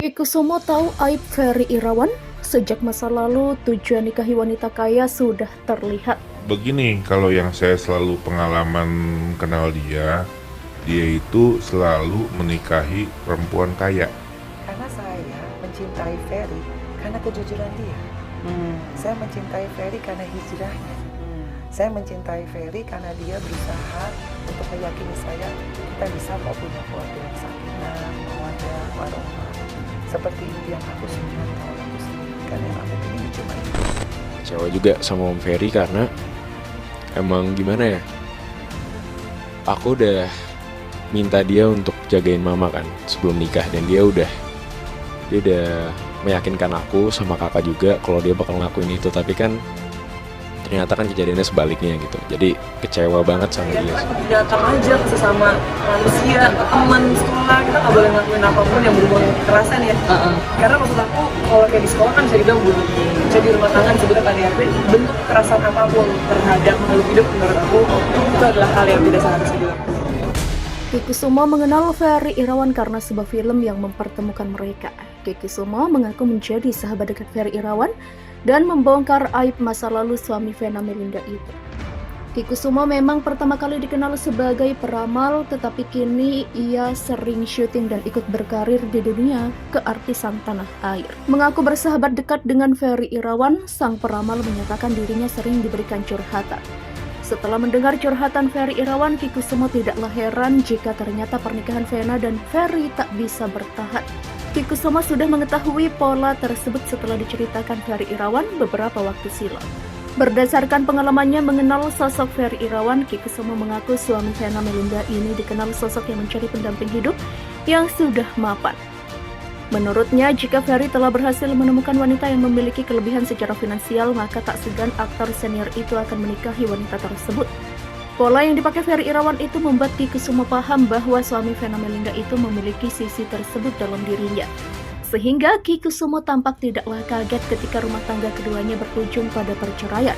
Ikusumo tahu aib Ferry Irawan? Sejak masa lalu, tujuan nikahi wanita kaya sudah terlihat. Begini, kalau yang saya selalu pengalaman kenal dia itu selalu menikahi perempuan kaya. Karena saya mencintai Ferry karena kejujuran dia. Saya mencintai Ferry karena hijrahnya. Saya mencintai Ferry karena dia berusaha untuk meyakini saya kita bisa kok punya keluarga yang sakinah, mawaddah, warahmah. Seperti itu yang aku senang, aku senangkan, yang aku ingin cuma itu. Kecewa juga sama Om Ferry karena emang gimana ya, aku udah minta dia untuk jagain mama kan sebelum nikah, dan dia udah meyakinkan aku sama kakak juga kalau dia bakal ngelakuin itu, tapi kan ternyata kan kejadiannya sebaliknya gitu. Jadi kecewa banget sama dia. Datang aja ke sesama manusia, ke teman sekolah, kita nggak boleh ngelakuin apapun yang berhubungan kekerasan ya. Karena maksud aku, kalau kayak di sekolah kan bisa dibilang bullying, bisa di rumah tangga disebutnya KDRT, bentuk kekerasan apapun terhadap makhluk hidup menurut aku itu adalah hal yang tidak seharusnya dilakukan. Ikusumo mengenal Ferry Irawan karena sebuah film yang mempertemukan mereka. Ikusumo mengaku menjadi sahabat dekat Ferry Irawan dan membongkar aib masa lalu suami Vena Melinda itu. Ikusumo memang pertama kali dikenal sebagai peramal, tetapi kini ia sering syuting dan ikut berkarir di dunia keartisan tanah air. Mengaku bersahabat dekat dengan Ferry Irawan, sang peramal menyatakan dirinya sering diberikan curhatan. Setelah mendengar curhatan Ferry Irawan, Ikusumo tidaklah heran jika ternyata pernikahan Vena dan Ferry tak bisa bertahan. Ikusumo sudah mengetahui pola tersebut setelah diceritakan Ferry Irawan beberapa waktu silam. Berdasarkan pengalamannya mengenal sosok Ferry Irawan, Ikusumo mengaku suami Vena Melinda ini dikenal sosok yang mencari pendamping hidup yang sudah mapan. Menurutnya, jika Ferry telah berhasil menemukan wanita yang memiliki kelebihan secara finansial, maka tak segan aktor senior itu akan menikahi wanita tersebut. Pola yang dipakai Ferry Irawan itu membuat Ikusumo paham bahwa suami Vena Melinda itu memiliki sisi tersebut dalam dirinya. Sehingga Ikusumo tampak tidaklah kaget ketika rumah tangga keduanya berujung pada perceraian.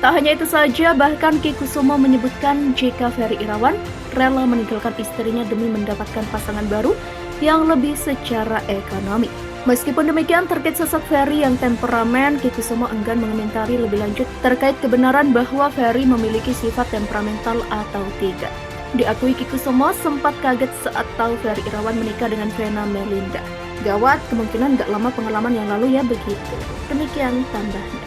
Tak hanya itu saja, bahkan Ikusumo menyebutkan jika Ferry Irawan rela meninggalkan istrinya demi mendapatkan pasangan baru yang lebih secara ekonomi. Meskipun demikian, terkait sosok Ferry yang temperamen, Ikusumo enggan mengomentari lebih lanjut terkait kebenaran bahwa Ferry memiliki sifat temperamental atau tidak. Diakui Ikusumo sempat kaget saat tahu Ferry Irawan menikah dengan Vena Melinda. Gawat, kemungkinan gak lama pengalaman yang lalu ya begitu. Demikian tambahnya.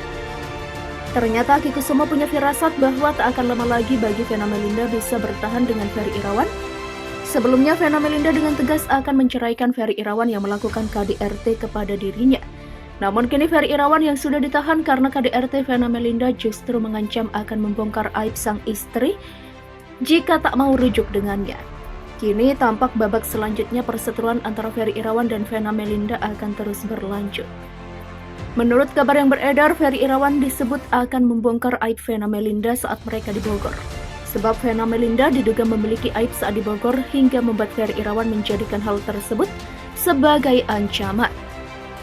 Ternyata Ikusumo punya firasat bahwa tak akan lama lagi bagi Vena Melinda bisa bertahan dengan Ferry Irawan. Sebelumnya, Vena Melinda dengan tegas akan menceraikan Ferry Irawan yang melakukan KDRT kepada dirinya. Namun kini Ferry Irawan yang sudah ditahan karena KDRT Vena Melinda justru mengancam akan membongkar aib sang istri jika tak mau rujuk dengannya. Kini tampak babak selanjutnya perseteruan antara Ferry Irawan dan Vena Melinda akan terus berlanjut. Menurut kabar yang beredar, Ferry Irawan disebut akan membongkar aib Vena Melinda saat mereka di Bogor. Sebab Vena Melinda diduga memiliki aib saat di Bogor hingga membuat Ferry Irawan menjadikan hal tersebut sebagai ancaman.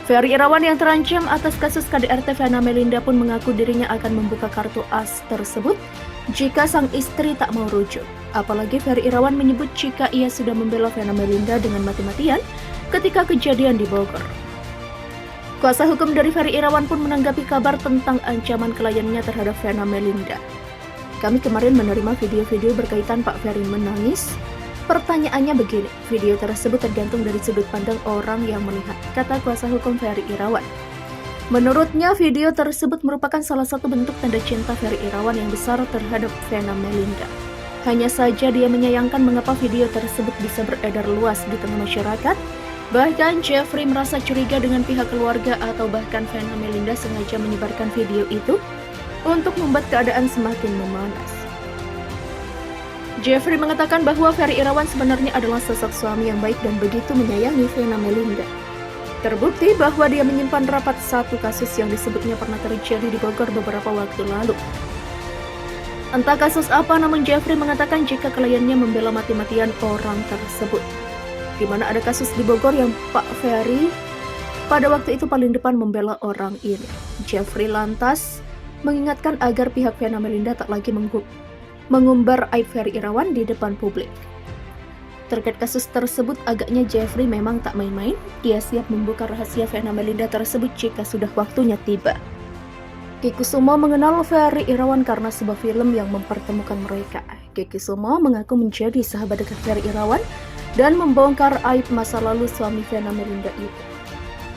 Ferry Irawan yang terancam atas kasus KDRT Vena Melinda pun mengaku dirinya akan membuka kartu as tersebut jika sang istri tak mau rujuk. Apalagi Ferry Irawan menyebut jika ia sudah membela Vena Melinda dengan mati-matian ketika kejadian di Bogor. Kuasa hukum dari Ferry Irawan pun menanggapi kabar tentang ancaman kliennya terhadap Vena Melinda. Kami kemarin menerima video-video berkaitan Pak Ferry menangis. Pertanyaannya begini, video tersebut tergantung dari sudut pandang orang yang melihat, kata kuasa hukum Ferry Irawan. Menurutnya, video tersebut merupakan salah satu bentuk tanda cinta Ferry Irawan yang besar terhadap Vena Melinda. Hanya saja dia menyayangkan mengapa video tersebut bisa beredar luas di tengah masyarakat. Bahkan Jeffrey merasa curiga dengan pihak keluarga atau bahkan Vena Melinda sengaja menyebarkan video itu untuk membuat keadaan semakin memanas. Jeffrey mengatakan bahwa Ferry Irawan sebenarnya adalah sosok suami yang baik dan begitu menyayangi Vena Melinda. Terbukti bahwa dia menyimpan rapat satu kasus yang disebutnya pernah terjadi di Bogor beberapa waktu lalu. Entah kasus apa, namun Jeffrey mengatakan jika kliennya membela mati-matian orang tersebut. Di mana ada kasus di Bogor yang Pak Ferry pada waktu itu paling depan membela orang ini. Jeffrey lantas mengingatkan agar pihak Vena Melinda tak lagi mengumbar aib Ferry Irawan di depan publik. Terkait kasus tersebut, agaknya Jeffrey memang tak main-main. Dia siap membuka rahasia Vena Melinda tersebut jika sudah waktunya tiba. Ki Kusumo mengenal Ferry Irawan karena sebuah film yang mempertemukan mereka. Ki Kusumo mengaku menjadi sahabat dekat Ferry Irawan dan membongkar aib masa lalu suami Vena Melinda itu.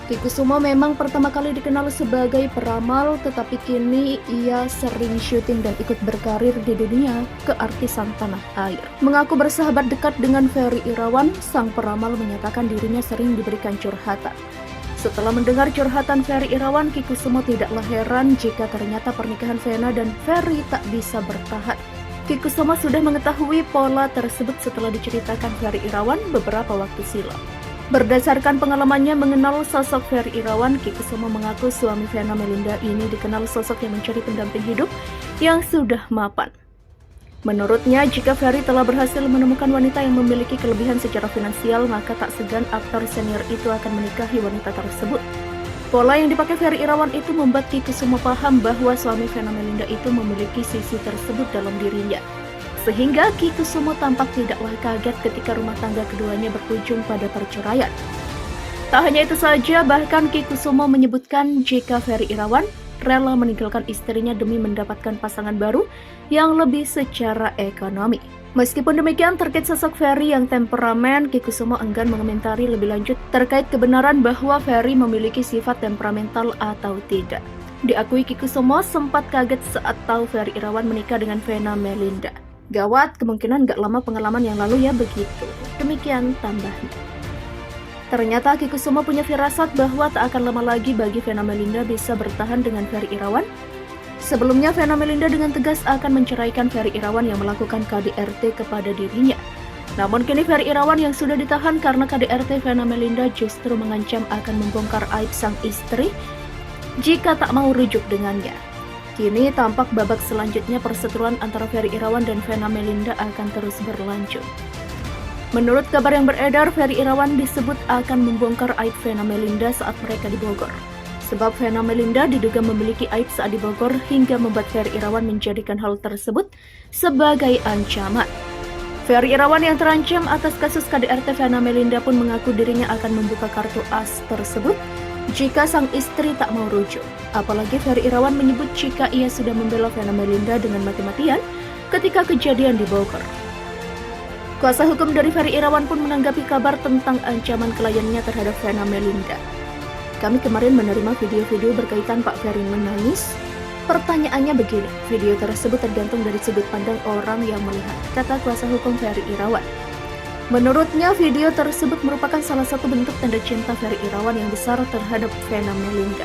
Ki Kusumo memang pertama kali dikenal sebagai peramal, tetapi kini ia sering syuting dan ikut berkarir di dunia keartisan tanah air. Mengaku bersahabat dekat dengan Ferry Irawan, sang peramal menyatakan dirinya sering diberikan curhatan. Setelah mendengar curhatan Ferry Irawan, Ki Kusumo tidaklah heran jika ternyata pernikahan Vena dan Ferry tak bisa bertahan. Ki Kusumo sudah mengetahui pola tersebut setelah diceritakan Ferry Irawan beberapa waktu silam. Berdasarkan pengalamannya mengenal sosok Ferry Irawan, Ki Kusumo mengaku suami Vena Melinda ini dikenal sosok yang mencari pendamping hidup yang sudah mapan. Menurutnya, jika Ferry telah berhasil menemukan wanita yang memiliki kelebihan secara finansial, maka tak segan aktor senior itu akan menikahi wanita tersebut. Pola yang dipakai Ferry Irawan itu membuat Ki Kusumo paham bahwa suami Vena Melinda itu memiliki sisi tersebut dalam dirinya. Sehingga Ki Kusumo tampak tidaklah kaget ketika rumah tangga keduanya berujung pada perceraian. Tak hanya itu saja, bahkan Ki Kusumo menyebutkan jika Ferry Irawan rela meninggalkan istrinya demi mendapatkan pasangan baru yang lebih secara ekonomi. Meskipun demikian, terkait sosok Ferry yang temperamen, Ki Kusumo enggan mengomentari lebih lanjut terkait kebenaran bahwa Ferry memiliki sifat temperamental atau tidak. Diakui Ki Kusumo sempat kaget saat tahu Ferry Irawan menikah dengan Vena Melinda. Gawat, kemungkinan gak lama pengalaman yang lalu ya begitu. Demikian tambahnya. Ternyata Ki Kusumo punya firasat bahwa tak akan lama lagi bagi Vena Melinda bisa bertahan dengan Ferry Irawan. Sebelumnya Vena Melinda dengan tegas akan menceraikan Ferry Irawan yang melakukan KDRT kepada dirinya. Namun kini Ferry Irawan yang sudah ditahan karena KDRT Vena Melinda justru mengancam akan membongkar aib sang istri jika tak mau rujuk dengannya. Kini tampak babak selanjutnya perseteruan antara Ferry Irawan dan Vena Melinda akan terus berlanjut. Menurut kabar yang beredar, Ferry Irawan disebut akan membongkar aib Vena Melinda saat mereka di Bogor. Sebab Vena Melinda diduga memiliki aib saat di Bogor hingga membuat Ferry Irawan menjadikan hal tersebut sebagai ancaman. Ferry Irawan yang terancam atas kasus KDRT Vena Melinda pun mengaku dirinya akan membuka kartu as tersebut jika sang istri tak mau rujuk. Apalagi Ferry Irawan menyebut jika ia sudah membela Vena Melinda dengan mati-matian ketika kejadian di Bogor. Kuasa hukum dari Ferry Irawan pun menanggapi kabar tentang ancaman kliennya terhadap Vena Melinda. Kami kemarin menerima video-video berkaitan Pak Ferry menangis. Pertanyaannya begini, video tersebut tergantung dari sudut pandang orang yang melihat, kata kuasa hukum Ferry Irawan. Menurutnya, video tersebut merupakan salah satu bentuk tanda cinta Ferry Irawan yang besar terhadap Vena Melinda.